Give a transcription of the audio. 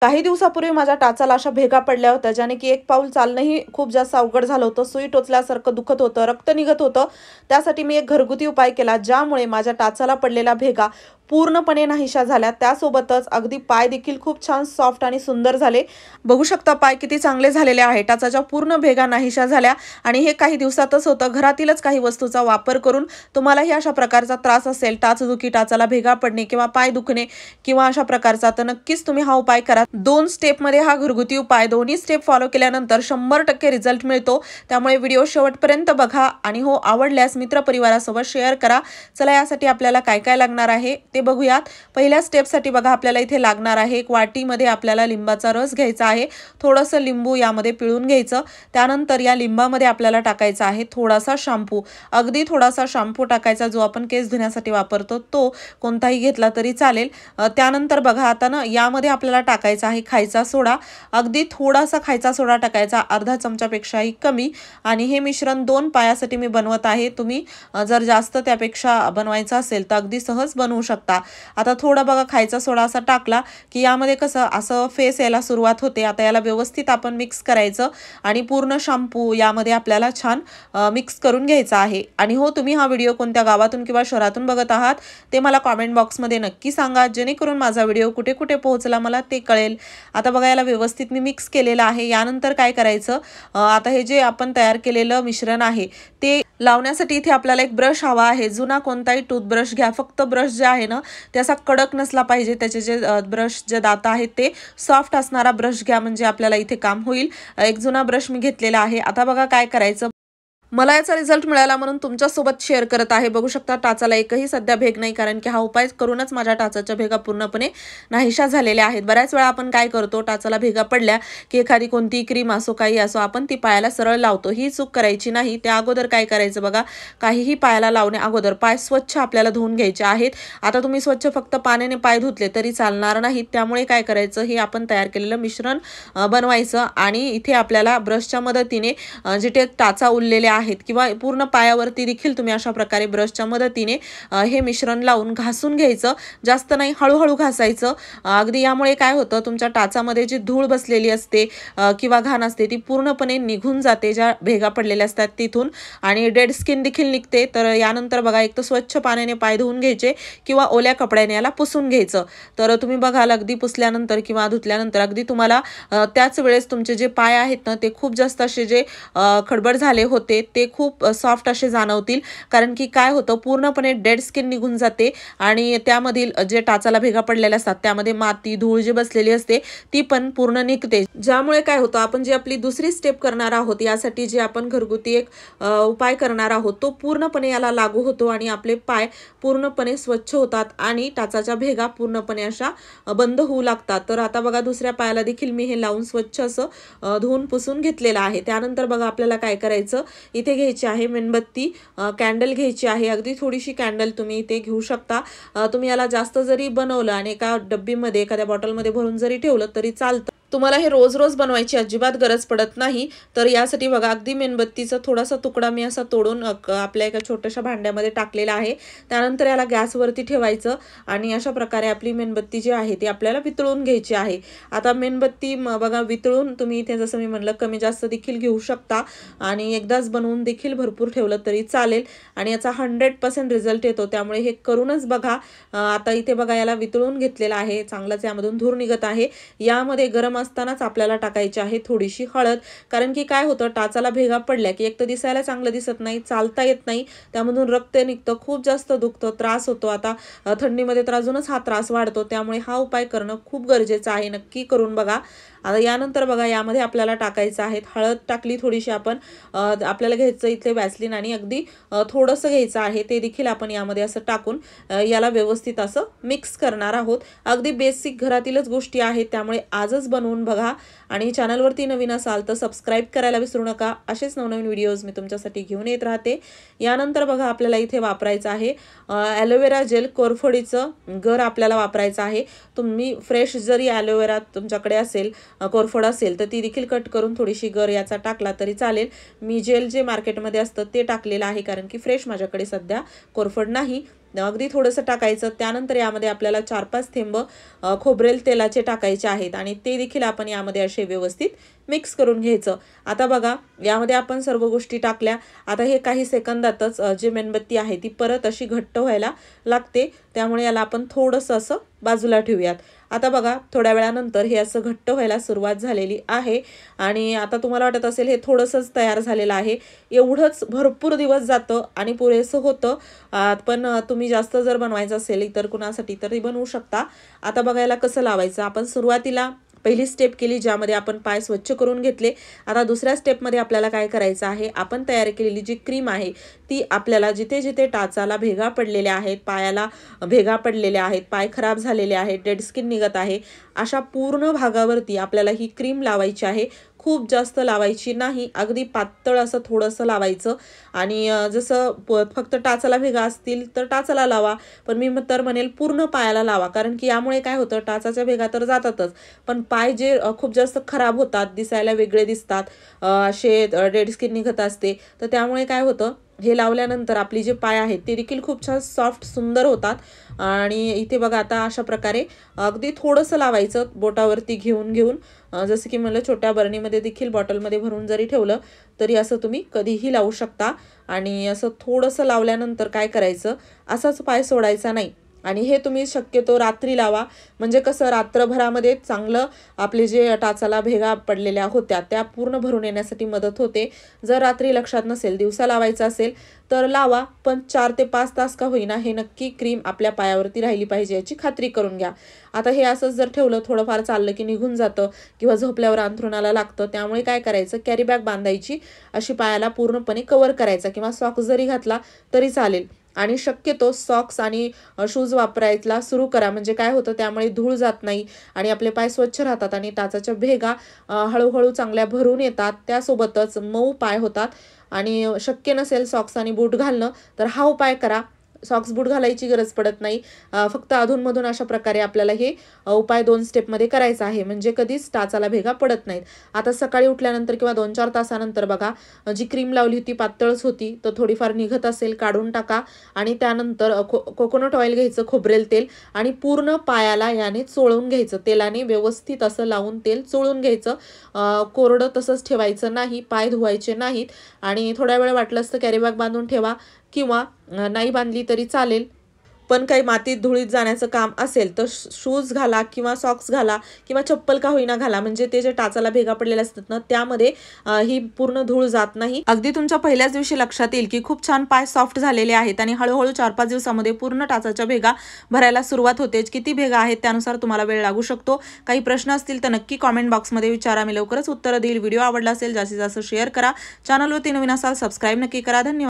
काही दिवसापूर्वी माझ्या टाचाला अशा भेगा पडल्या होत्या, ज्याने की एक पाऊल चालणंही खूप जास्त अवघड झालं होतं. सुई टोचल्यासारखं दुखत होतं, रक्त निघत होतं. त्यासाठी मी एक घरगुती उपाय केला, ज्यामुळे माझ्या टाचाला पडलेल्या भेगा पूर्णपणे नाहीशा झाल्या. त्यासोबतच अगदी पाय देखील खूप छान सॉफ्ट आणि सुंदर झाले. बघू शकता पाय किती चांगले झालेले आहे. टाचाच्या पूर्ण भेगा नाहीशा झाल्या आणि हे काही दिवसातच होतं. घरातीलच काही वस्तूचा वापर करून तुम्हालाही अशा प्रकारचा त्रास असेल, टाचदुखी, टाचाला भेगा पडणे किंवा पाय दुखणे किंवा अशा प्रकारचा, तर नक्कीच तुम्ही हा उपाय करा. 2 स्टेपमध्ये हा घरगुती उपाय, दोन्ही स्टेप फॉलो केल्यानंतर 100% रिझल्ट मिळतो. त्यामुळे व्हिडिओ शेवटपर्यंत बघा आणि हो आवडल्यास मित्रपरिवारासोबत शेअर करा. चला यासाठी आपल्याला काय काय लागणार आहे ते बघूयात. पहिल्या स्टेपसाठी बघा आपल्याला इथे लागणार आहे एक वाटीमध्ये आपल्याला लिंबाचा रस घ्यायचा आहे. थोडंसं लिंबू यामध्ये पिळून घ्यायचं. त्यानंतर या लिंबामध्ये आपल्याला टाकायचा आहे थोडासा शॅम्पू. अगदी थोडासा शॅम्पू टाकायचा, जो आपण केस धुण्यासाठी वापरतो तो कोणताही घेतला तरी चालेल. त्यानंतर बघा आता ना यामध्ये आपल्याला टाकायचा आहे खायचा सोडा. अगदी थोडासा खायचा सोडा टाकायचा, अर्धा चमचापेक्षाही कमी. आणि हे मिश्रण 2 पायासाठी मी बनवत आहे. तुम्ही जर जास्त त्यापेक्षा बनवायचं असेल तर अगदी सहज बनवू शकता. आता थोडा बघा खायचा सोडा असा टाकला की यामध्ये कसं असं फेस यायला सुरुवात होते. आता याला व्यवस्थित आपण मिक्स करायचं आणि पूर्ण शॅम्पू यामध्ये आपल्याला छान मिक्स करून घ्यायचा आहे. आणि हो, तुम्ही हा व्हिडिओ कोणत्या गावातून किंवा शहरातून बघत आहात ते मला कॉमेंट बॉक्समध्ये नक्की सांगा, जेणेकरून माझा व्हिडिओ कुठे कुठे पोहोचला मला ते कळेल. आता बघा याला व्यवस्थित मी मिक्स केलेलं आहे. यानंतर काय करायचं, आता हे जे आपण तयार केलेलं मिश्रण आहे ते लावण्यासाठी इथे आपल्याला एक ब्रश हवा आहे. जुना कोणताही टूथब्रश घ्या. फक्त ब्रश जे आहे ना ते असा कडक नसला पाहिजे. त्याचे जे ब्रश जे दात आहेत ते सॉफ्ट असणारा ब्रश घ्या, म्हणजे आपल्याला इथे काम होईल. एक जुना ब्रश मी घेतलेला आहे. आता बघा काय करायचं, मला याचा रिझल्ट मिळाला म्हणून तुमच्यासोबत शेअर करत आहे. बघू शकता टाचाला एकही सध्या भेग नाही, कारण की हा उपाय करूनच माझ्या टाचाच्या भेगा पूर्णपणे नाहीशा झालेल्या आहेत. बऱ्याच वेळा आपण काय करतो, टाचाला भेगा पडल्या की एखादी कोणती क्रीम असो काही असो आपण ती पायाला सरळ लावतो. ही चूक करायची नाही. त्या अगोदर काय करायचं बघा, काहीही पायाला लावण्या अगोदर पाय स्वच्छ आपल्याला धुवून घ्यायचे आहेत. आता तुम्ही स्वच्छ फक्त पाण्याने पाय धुतले तरी चालणार नाहीत. त्यामुळे काय करायचं, हे आपण तयार केलेलं मिश्रण बनवायचं आणि इथे आपल्याला ब्रशच्या मदतीने जिथे टाचा उरलेले आहेत किंवा पूर्ण पायावरती देखील तुम्ही अशा प्रकारे ब्रशच्या मदतीने हे मिश्रण लावून घासून घ्यायचं. जास्त नाही, हळूहळू घासायचं. अगदी यामुळे काय होतं, तुमच्या टाचामध्ये जी धूळ बसलेली असते किंवा घाण असते ती पूर्णपणे निघून जाते, ज्या भेगा पडलेल्या असतात तिथून, आणि डेड स्किन देखील निघते. तर यानंतर बघा एक तर स्वच्छ पाण्याने पाय धुवून घ्यायचे किंवा ओल्या कपड्याने याला पुसून घ्यायचं. तर तुम्ही बघाल अगदी पुसल्यानंतर किंवा धुतल्यानंतर अगदी तुम्हाला त्याच वेळेस तुमचे जे पाय आहेत ना ते खूप जास्त असे जे खडबड झाले होते ते खूप सॉफ्ट असे जाणवतील. कारण की काय होतं, पूर्णपणे डेड स्किन निघून जाते आणि त्यामधील जे टाचाला भेगा पडलेल्या असतात त्यामध्ये माती धूळ जी बसलेली असते ती पण पूर्ण निघते. ज्यामुळे काय होतं, आपण जी आपली दुसरी स्टेप करणार आहोत यासाठी जे आपण घरगुती एक उपाय करणार आहोत तो पूर्णपणे याला लागू होतो आणि आपले पाय पूर्णपणे स्वच्छ होतात आणि टाचाच्या भेगा पूर्णपणे अशा बंद होऊ लागतात. तर आता बघा दुसऱ्या पायाला देखील मी हे लावून स्वच्छ असं धुवून पुसून घेतलेलं आहे. त्यानंतर बघा आपल्याला काय करायचं, इथे घ्यायची आहे मेणबत्ती, कॅन्डल घ्यायची आहे. अगदी थोडीशी कॅन्डल तुम्ही इथे घेऊ शकता. तुम्ही याला जास्त जरी बनवलं आणि एका डब्बीमध्ये एखाद्या बॉटलमध्ये भरून जरी ठेवलं तरी चालतं. तुम्हाला हे रोज रोज बनवायची अजिबात गरज पडत नाही. तर यासाठी बघा अगदी मेणबत्तीचा थोडासा तुकडा मी असा तोडून आपल्या एका छोट्याशा भांड्यामध्ये टाकलेला आहे. त्यानंतर याला गॅसवरती ठेवायचं आणि अशा प्रकारे आपली मेणबत्ती जी आहे ती आपल्याला वितळून घ्यायची आहे. आता मेणबत्ती बघा वितळून तुम्ही इथे जसं मी म्हणलं कमी जास्त देखील घेऊ शकता आणि एकदाच बनवून देखील भरपूर ठेवलं तरी चालेल आणि याचा 100% रिझल्ट येतो. त्यामुळे हे करूनच बघा. आता इथे बघा याला वितळून घेतलेला आहे, चांगलाच यामधून धूर निघत आहे. यामध्ये गरम असतानाच आपल्याला टाकायची आहे थोडीशी हळद. कारण की काय होतं, टाचाला भेगा पडल्या की एक तर दिसायला चांगलं दिसत नाही, चालता येत नाही, त्यामधून रक्त निघतं, खूप जास्त दुखतं, त्रास होतो. आता थंडीमध्ये तर अजूनच हा त्रास वाढतो. त्यामुळे हा उपाय करणं खूप गरजेचं आहे. नक्की करून बघा. आता यानंतर बघा यामध्ये आपल्याला टाकायचं आहे हळद. टाकली थोडीशी आपण, आपल्याला घ्यायचं इथे वॅसलीन आणि अगदी थोडंसं घ्यायचं आहे ते देखील आपण यामध्ये असं टाकून याला व्यवस्थित असं मिक्स करणार आहोत. अगदी बेसिक घरातीलच गोष्टी आहेत, त्यामुळे आजच बनवून बघा. आणि चॅनलवरती नवीन असाल तर सबस्क्राईब करायला विसरू नका. असेच नवनवीन व्हिडिओज मी तुमच्यासाठी घेऊन येत राहते. यानंतर बघा आपल्याला इथे वापरायचं आहे ॲलोवेरा जेल. कोरफडीचं गर आपल्याला वापरायचं आहे. तुम्ही फ्रेश जरी ॲलोवेरा तुमच्याकडे असेल, कोरफड असेल तर ती देखील कट करून थोडीशी गर याचा टाकला तरी चालेल. मी जेल जे मार्केटमध्ये असतं ते टाकलेलं आहे, कारण की फ्रेश माझ्याकडे सध्या कोरफड नाही. अगदी थोडंसं टाकायचं। त्यानंतर यामध्ये आपल्याला 4-5 थेंब खोबरेल तेलाचे टाकायचे आहेत आणि ते देखील आपण यामध्ये असे व्यवस्थित मिक्स करून घ्यायचं। आता बघा यामध्ये आपण सर्व गोष्टी टाकल्या। आता हे काही सेकंदातच जी मेणबत्ती आहे ती परत अशी घट्ट व्हायला लागते, त्यामुळे याला आपण थोडंसं असं बाजूला ठेवूयात। आता बघा थोड्या वेळानंतर हे असं घट्ट व्हायला सुरुवात झालेली आहे आणि आता तुम्हाला वाटत असेल हे थोडंसंच तयार झालेलं आहे, एवढंच भरपूर दिवस जातं आणि पुरेसं होतं। पण तुम्ही जास्त जर बनवायचं असेल इतर कुणासाठी तरी बनवू शकता। आता बघायला कसं लावायचं, आपण सुरुवातीला पहिली स्टेप केली ज्यामध्ये आपण पाय स्वच्छ करून घेतले। आता दुसऱ्या स्टेपमध्ये आपल्याला काय करायचं आहे, आपण तयार केलेली जी क्रीम आहे ती आपल्याला जिथे जिथे टाचाला भेगा पडलेल्या आहेत, पायाला भेगा पडलेल्या आहेत, पाय खराब झालेले आहेत, डेड स्किन निघत आहे, अशा पूर्ण भागावरती आपल्याला ही क्रीम लावायची आहे। खूप जास्त लावायची नाही, अगदी पातळ असं थोडंसं लावायचं आणि जसं फक्त टाचाला भेगा असतील तर टाचाला लावा, पण मी तर म्हणेल पूर्ण पायाला लावा, कारण की यामुळे काय होतं टाचाच्या भेगा तर जातातच, पण पाय जे खूप जास्त खराब होतात, दिसायला वेगळे दिसतात, असे डेड स्किन निघत असते, तर त्यामुळे काय होतं हे लावल्यानंतर आपली जे पाय आहेत ते देखील खूप छान सॉफ्ट सुंदर होतात। आणि इथे बघा आता अशा प्रकारे अगदी थोडंसं लावायचं बोटावरती घेऊन जसं की मला छोट्या बरणीमध्ये देखील बॉटलमध्ये भरून जरी ठेवलं तरी असं तुम्ही कधीही लावू शकता। आणि असं थोडंसं लावल्यानंतर काय करायचं, असाच पाय सोडायचा नाही आणि हे तुम्ही शक्यतो रात्री लावा, म्हणजे कसं रात्रभरामध्ये चांगलं आपले जे टाचाला भेगा पडलेल्या होत्या त्या पूर्ण भरून येण्यासाठी मदत होते। जर रात्री लक्षात नसेल, दिवसा लावायचं असेल तर लावा, पण 4 ते 5 तास का होईना हे नक्की क्रीम आपल्या पायावरती राहिली पाहिजे याची खात्री करून घ्या। आता हे असंच जर ठेवलं, थोडंफार चाललं की निघून जातं किंवा झोपल्यावर अंथरुणाला लागतं, त्यामुळे काय करायचं, कॅरी बॅग बांधायची, अशी पायाला पूर्णपणे कव्हर करायचा किंवा सॉक्स जरी घातला तरी चालेल। आणि शक्यतो सॉक्स आणि शूज वापरायला सुरू करा, म्हणजे काय होतं त्यामुळे धूळ जात नाही आणि आपले पाय स्वच्छ राहतात आणि टाचाच्या भेगा हळूहळू चांगल्या भरून येतात, त्यासोबतच मऊ पाय होतात। आणि शक्य नसेल सॉक्स आणि बूट घालणं तर हा उपाय करा, सॉक्स बूट घालायची गरज पडत नाही, फक्त अधूनमधून अशा प्रकारे आपल्याला हे उपाय 2 स्टेपमध्ये करायचा आहे, म्हणजे कधीच टाचाला भेगा पडत नाहीत। आता सकाळी उठल्यानंतर किंवा 2-4 तासानंतर बघा जी क्रीम लावली होती पातळच होती, तर थोडीफार निघत असेल काढून टाका आणि त्यानंतर कोकोनट ऑइल घ्यायचं, खोबरेल तेल, आणि पूर्ण पायाला याने चोळून घ्यायचं, तेलाने व्यवस्थित असं लावून तेल चोळून घ्यायचं। कोरडं तसंच ठेवायचं नाही, पाय धुवायचे नाहीत आणि थोड्या वेळ वाटलं असतं कॅरी बॅग बांधून ठेवा किंवा नाही बांधली तरी चालेल, पण काही मातीत धुळीत जाण्याचं काम असेल तर शूज घाला किंवा सॉक्स घाला किंवा चप्पल का होईना घाला, म्हणजे ते जे टाचाला भेगा पडलेले असतात ना त्यामध्ये ही पूर्ण धूळ जात नाही। अगदी तुमच्या पहिल्याच दिवशी लक्षात येईल की खूप छान पाय सॉफ्ट झालेले आहेत आणि हळूहळू 4-5 दिवसामध्ये पूर्ण टाचाच्या भेगा भरायला सुरुवात होते। किती भेगा आहेत त्यानुसार तुम्हाला वेळ लागू शकतो। काही प्रश्न असतील तर नक्की कॉमेंट बॉक्समध्ये विचारा, मी लवकरच उत्तर देईल। व्हिडिओ आवडला असेल जास्तीत जास्त शेअर करा, चॅनलवरती नवीन असाल सबस्क्राईब नक्की करा। धन्यवाद।